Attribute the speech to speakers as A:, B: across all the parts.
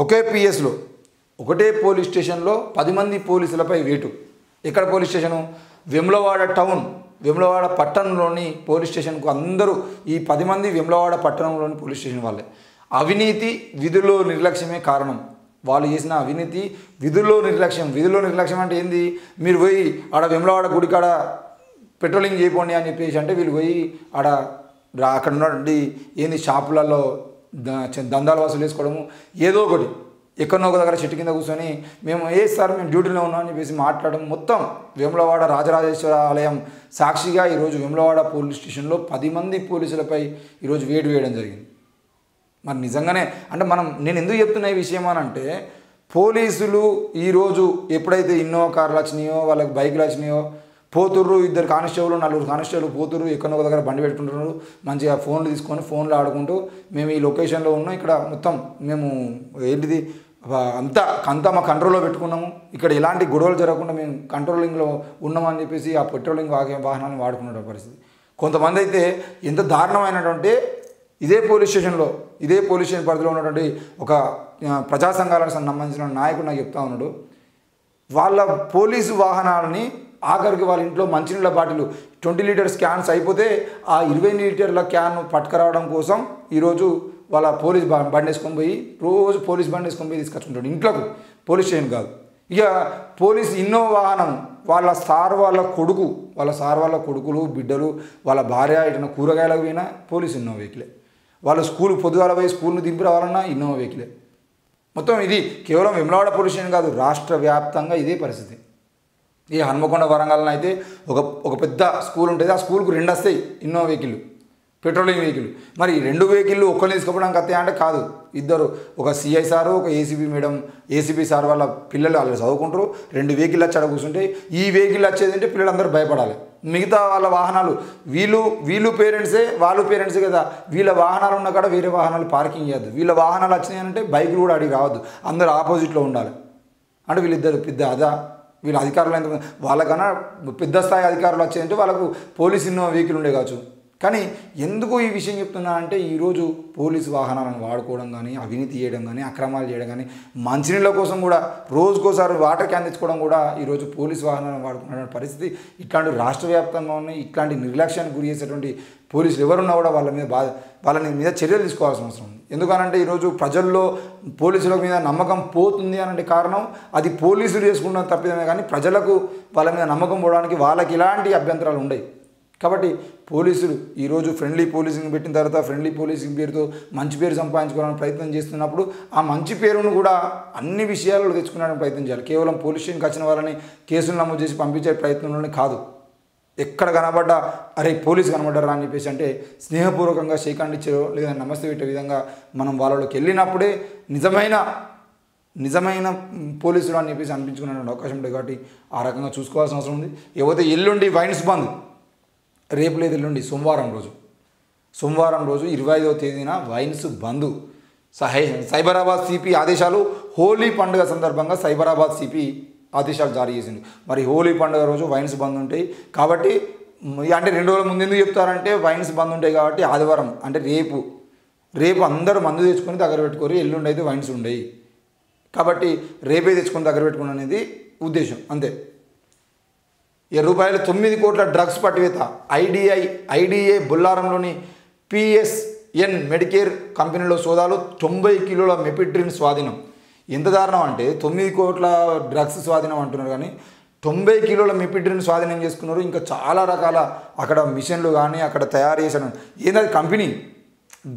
A: ఒకే పిఎస్లో ఒకటే పోలీస్ స్టేషన్లో 10 మంది పోలీసులపై వేటు. ఎక్కడ police station? Vemulawada town, Vemulawada పట్టణంలోని పోలీస్ స్టేషన్కు అందరూ ఈ 10 మంది వేములవాడ పట్టణంలోని పోలీస్ స్టేషన్ వాళ్ళే. అవినీతి, విధుల్లో నిర్లక్ష్యమే కారణం. వాళ్ళు చేసిన అవినీతి, విధుల్లో నిర్లక్ష్యం. విధుల్లో నిర్లక్ష్యం అంటే ఏంది? మీరు పోయి ఆడ వేములవాడ గుడికాడ పెట్రోలింగ్ చేయకండి అని చెప్పేసి అంటే వీళ్ళు పోయి అక్కడ ఉన్నటువంటి ఏంది షాపులలో దందాలు వసూలు చేసుకోవడము, ఏదో ఒకటి ఎక్కడో ఒక దగ్గర చెట్టు కింద కూర్చొని మేము సార్ మేము డ్యూటీలో ఉన్నాం అని చెప్పేసి మాట్లాడడం. మొత్తం వేములవాడ రాజరాజేశ్వర ఆలయం సాక్షిగా ఈరోజు వేములవాడ పోలీస్ స్టేషన్లో 10 మంది పోలీసులపై ఈరోజు వేటు వేయడం జరిగింది. మరి నిజంగానే అంటే నేను ఎందుకు చెప్తున్నా ఈ విషయం అని అంటే, పోలీసులు ఈరోజు ఎప్పుడైతే ఇన్నోవా కార్లు వచ్చినాయో, వాళ్ళకి బైకులు వచ్చినాయో, పోతుర్రు 2 కానిస్టేబుల్ 4 కానిస్టేబుల్ పోతుర్రు, ఎక్కడో ఒక దగ్గర బండి పెట్టుకుంటున్నారు, మంచిగా ఫోన్లు తీసుకొని ఫోన్లు ఆడుకుంటూ మేము ఈ లొకేషన్లో ఉన్నాం, ఇక్కడ మొత్తం మేము ఏంటిది అంతా మా కంట్రోల్లో పెట్టుకున్నాము, ఇక్కడ ఎలాంటి గొడవలు జరగకుండా మేము కంట్రోలింగ్లో ఉన్నామని చెప్పేసి ఆ పెట్రోలింగ్ వాహనాలను వాడుకున్న పరిస్థితి. కొంతమంది అయితే ఎంత దారుణమైనటువంటి ఇదే పోలీస్ స్టేషన్ పరిధిలో ఉన్నటువంటి ఒక ప్రజా సంఘాలకు సంబంధించిన నాయకుడు నాకు చెప్తా ఉన్నాడు, వాళ్ళ పోలీసు వాహనాలని ఆఖరికి వాళ్ళ ఇంట్లో మంచినీళ్ళ బాటిల్ 20 లీటర్స్ క్యాన్స్ అయిపోతే ఆ 20 లీటర్ల క్యాన్ పట్టుకురావడం కోసం ఈరోజు వాళ్ళ పోలీస్ బండి వేసుకొని పోయి రోజు పోలీస్ బండి వేసుకొని పోయి తీసుకొచ్చుకుంటాడు ఇంట్లోకి, పోలీస్ స్టేషన్ కాదు. ఇక పోలీస్ ఇన్నోవా వాహనం వాళ్ళ సార్ వాళ్ళ కొడుకులు బిడ్డలు వాళ్ళ భార్య ఇటు కూరగాయలకు పోయినా పోలీస్ ఇన్నోవా వెహికలే, వాళ్ళు పొద్దుగాల పోయి స్కూల్ని దింపి రావాలన్నా ఇన్నోవా వెహికలే. మొత్తం ఇది కేవలం వేములవాడ పోలీస్ స్టేషన్ కాదు, రాష్ట్ర వ్యాప్తంగా ఇదే పరిస్థితి. ఈ హన్మకొండ వరంగల్లో అయితే ఒక పెద్ద స్కూల్ ఉంటుంది, ఆ స్కూల్కు 2 వస్తాయి ఇన్నోవా వెహికల్, పెట్రోలింగ్ వెహికల్. మరి 2 వెహికల్ ఒక్కరిని తీసుకోవడానికి వస్తాయి అంటే కాదు, ఇద్దరు, ఒక సిఐ సారు ఒక ఏసీబీ సార్ వాళ్ళ పిల్లలు వాళ్ళు చదువుకుంటారు, 2 వెహికల్ వచ్చి అక్కడ కూర్చుంటాయి. ఈ వెహికల్ వచ్చేది అంటే పిల్లలందరూ భయపడాలి. మిగతా వాళ్ళ వాహనాలు వీళ్ళు పేరెంట్సే కదా, వీళ్ళ వాహనాలు ఉన్న కాడ వేరే వాహనాలు పార్కింగ్ చేయద్దు, వీళ్ళ వాహనాలు వచ్చినాయంటే బైకులు కూడా అడిగి రావద్దు, అందరూ ఆపోజిట్లో ఉండాలి. అంటే వీళ్ళిద్దరు వీళ్ళ అధికారులు ఎంత వాళ్ళకన్నా పెద్ద స్థాయి అధికారులు వచ్చాయంటే వాళ్ళకు పోలీస్ ఇన్నోవా వెహికల్ ఉండే కావచ్చు. కానీ ఎందుకు ఈ విషయం చెప్తున్నా అంటే, ఈరోజు పోలీసు వాహనాలను వాడుకోవడం కానీ, అవినీతి చేయడం కానీ, అక్రమాలు చేయడం కానీ, మంచినీళ్ళ కోసం కూడా రోజుకోసారి వాటర్ క్యాన్ తెచ్చుకోవడం కూడా ఈరోజు పోలీసు వాహనాలను వాడుకునే పరిస్థితి. ఇట్లాంటి రాష్ట్ర వ్యాప్తంగా ఉన్నాయి. ఇట్లాంటి నిర్లక్ష్యానికి గురి చేసేటువంటి పోలీసులు ఎవరున్నా కూడా వాళ్ళ మీద చర్యలు తీసుకోవాల్సిన అవసరం ఉంది. ఎందుకనంటే ఈరోజు ప్రజల్లో పోలీసుల మీద నమ్మకం పోతుంది అనంటే కారణం అది పోలీసులు చేసుకున్న తప్పిదమే, కానీ ప్రజలకు వాళ్ళ మీద నమ్మకం పోవడానికి వాళ్ళకి ఎలాంటి అభ్యంతరాలు ఉండవు. కాబట్టి పోలీసులు ఈరోజు ఫ్రెండ్లీ పోలీసింగ్ పెట్టిన తర్వాత ఫ్రెండ్లీ పోలీసింగ్ పేరుతో మంచి పేరు సంపాదించుకోవడానికి ప్రయత్నం చేస్తున్నప్పుడు ఆ మంచి పేరును కూడా అన్ని విషయాల్లో తెచ్చుకోవడానికి ప్రయత్నం చేయాలి. కేవలం పోలీస్ స్టేషన్కి వచ్చిన వాళ్ళని కేసులు నమోదు చేసి పంపించే ప్రయత్నంలోనే కాదు. ఎక్కడ కనబడ్డా అరే పోలీసు కనబడ్డారా అని చెప్పేసి అంటే స్నేహపూర్వకంగా షేక్ హ్యాండ్ ఇచ్చారో లేదా నమస్తే పెట్టే విధంగా మనం వాళ్ళలోకి వెళ్ళినప్పుడే నిజమైన పోలీసులు అని చెప్పేసి అనిపించుకునే అవకాశం ఉంటుంది. కాబట్టి ఆ రకంగా చూసుకోవాల్సిన అవసరం ఉంది. ఏవైతే ఎల్లుండి వైన్స్ బంద్, రేపు లేదు ఎల్లుండి సోమవారం రోజు 25వ తేదీన వైన్స్ బంద్. సైబరాబాద్ సిపి ఆదేశాలు. హోలీ పండుగ సందర్భంగా సైబరాబాద్ సిపి ఆదేశాలు జారీ చేసింది. మరి హోలీ పండుగ రోజు వైన్స్ బంద్ ఉంటాయి కాబట్టి, అంటే 2 రోజుల ముందు ఎందుకు చెప్తారంటే వైన్స్ బంద్ ఉంటాయి కాబట్టి ఆదివారం అంటే రేపు అందరూ మందు తెచ్చుకొని దగ్గర పెట్టుకోరు, ఎల్లుండి అయితే వైన్స్ ఉండేవి కాబట్టి రేపే తెచ్చుకొని దగ్గర పెట్టుకుని అనేది ఉద్దేశం అంతే. రూపాయలు 9 కోట్ల డ్రగ్స్ పట్టివేత. ఐడిఏ బొల్లారంలోని పిఎస్ఎన్ మెడికేర్ కంపెనీలో సోదాలు. 90 కిలోల మెపిడ్రిన్ స్వాధీనం. ఎంత దారుణం అంటే 9 కోట్ల డ్రగ్స్ స్వాధీనం అంటున్నారు, కానీ 90 కిలోల మెపిడ్రిన్ స్వాధీనం చేసుకున్నారు. ఇంకా చాలా రకాల అక్కడ మిషన్లు కానీ అక్కడ తయారు చేసిన ఏంటది కంపెనీ,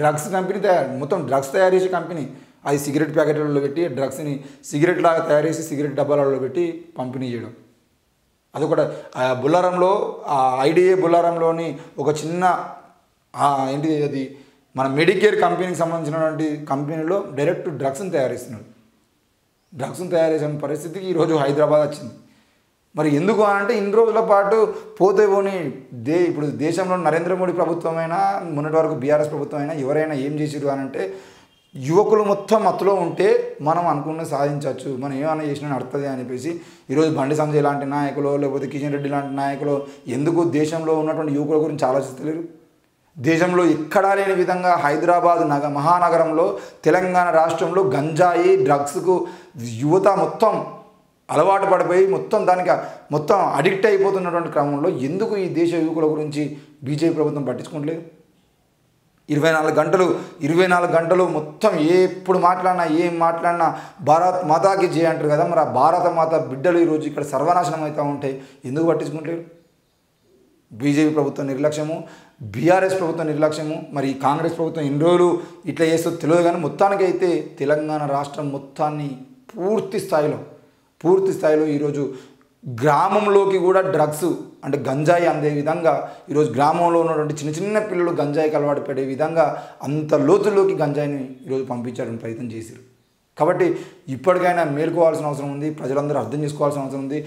A: డ్రగ్స్ కంపెనీ మొత్తం డ్రగ్స్ తయారు చేసే కంపెనీ. అది సిగరెట్ ప్యాకెట్లలో పెట్టి డ్రగ్స్ని సిగరెట్ లాగా తయారు చేసి సిగరెట్ డబ్బాలలో పెట్టి పంపిణీ చేయడం. అదొకటి. బొల్లారంలో ఐడిఏ బొల్లారంలోని ఒక చిన్న ఏంటిది అది మన మెడికేర్ కంపెనీకి సంబంధించినటువంటి కంపెనీలో డైరెక్ట్ డ్రగ్స్ని తయారు చేస్తున్నారు. డ్రగ్స్ని తయారు చేసిన పరిస్థితికి ఈరోజు హైదరాబాద్ వచ్చింది. మరి ఎందుకు అంటే ఇన్ని రోజుల పాటు పోతే పోని ఇప్పుడు దేశంలో నరేంద్ర మోడీ ప్రభుత్వమైనా మొన్నటి వరకు బీఆర్ఎస్ ప్రభుత్వమైనా ఎవరైనా ఏం చేసిరు అని అంటే, యువకులు మొత్తం మత్తులో ఉంటే మనం అనుకున్న సాధించవచ్చు, మనం ఏమైనా చేసినా నడుతుంది అని చెప్పేసి ఈరోజు బండి సంజయ్ లాంటి నాయకులు లేకపోతే కిషన్ రెడ్డి లాంటి నాయకులు ఎందుకు దేశంలో ఉన్నటువంటి యువకుల గురించి ఆలోచిస్తలేరు? దేశంలో ఎక్కడా లేని విధంగా హైదరాబాద్ మహానగరంలో తెలంగాణ రాష్ట్రంలో గంజాయి డ్రగ్స్కు యువత మొత్తం అలవాటు పడిపోయి మొత్తం అడిక్ట్ అయిపోతున్నటువంటి క్రమంలో ఎందుకు ఈ దేశ యువకుల గురించి బీజేపీ ప్రభుత్వం పట్టించుకోవట్లేదు? 24 గంటలు మొత్తం ఎప్పుడు మాట్లాడినా ఏం మాట్లాడినా భారత్ మాతాకి జై అంటారు కదా. మరి ఆ భారత మాత బిడ్డలు ఈరోజు ఇక్కడ సర్వనాశనం అవుతూ ఉంటాయి, ఎందుకు పట్టించుకుంటలేరు? బీజేపీ ప్రభుత్వం నిర్లక్ష్యము, బీఆర్ఎస్ ప్రభుత్వం నిర్లక్ష్యము, మరి కాంగ్రెస్ ప్రభుత్వం ఎన్ని రోజులు ఇట్లా చేస్తుందో తెలియదు. కానీ మొత్తానికైతే తెలంగాణ రాష్ట్రం మొత్తాన్ని పూర్తి స్థాయిలో ఈరోజు గ్రామంలోకి కూడా డ్రగ్స్ అంటే గంజాయి అందే విధంగా ఈరోజు గ్రామంలో ఉన్నటువంటి చిన్న పిల్లలు గంజాయికి అలవాటు పడే విధంగా అంత లోతుల్లోకి గంజాయిని ఈరోజు పంపించాలని ప్రయత్నం చేశారు. కాబట్టి ఇప్పటికైనా మేలుకోవాల్సిన అవసరం ఉంది, ప్రజలందరూ అర్థం చేసుకోవాల్సిన అవసరం ఉంది.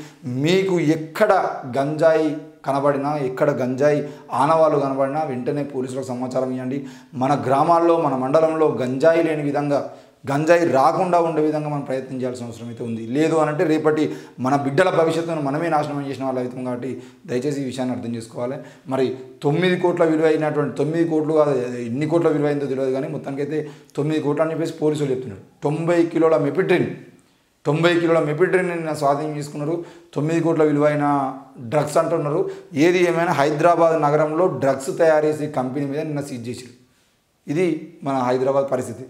A: మీకు ఎక్కడ గంజాయి కనబడినా, ఎక్కడ గంజాయి ఆనవాళ్ళు కనబడినా వెంటనే పోలీసులకు సమాచారం ఇవ్వండి. మన గ్రామాల్లో, మన మండలంలో గంజాయి లేని విధంగా, గంజాయి రాకుండా ఉండే విధంగా మనం ప్రయత్నం చేయాల్సిన అవసరం అయితే ఉంది. లేదు అనంటే రేపటి మన బిడ్డల భవిష్యత్తును మనమే నాశనం చేసిన వాళ్ళు అవుతాం. కాబట్టి దయచేసి ఈ విషయాన్ని అర్థం చేసుకోవాలి. మరి 9 కోట్ల విలువ అయినటువంటి 9 కోట్లు కాదు, ఎన్ని కోట్ల విలువ అయిందో తెలియదు, కానీ మొత్తానికైతే 9 కోట్లు అని చెప్పేసి పోలీసులు చెప్తున్నారు. 90 కిలోల మెపిడ్రిన్ స్వాధీనం చేసుకున్నారు. 9 కోట్ల విలువైన డ్రగ్స్ అంటున్నారు. ఏది ఏమైనా హైదరాబాద్ నగరంలో డ్రగ్స్ తయారు చేసే కంపెనీ మీద నిన్న సీజ్ చేశారు. ఇది మన హైదరాబాద్ పరిస్థితి.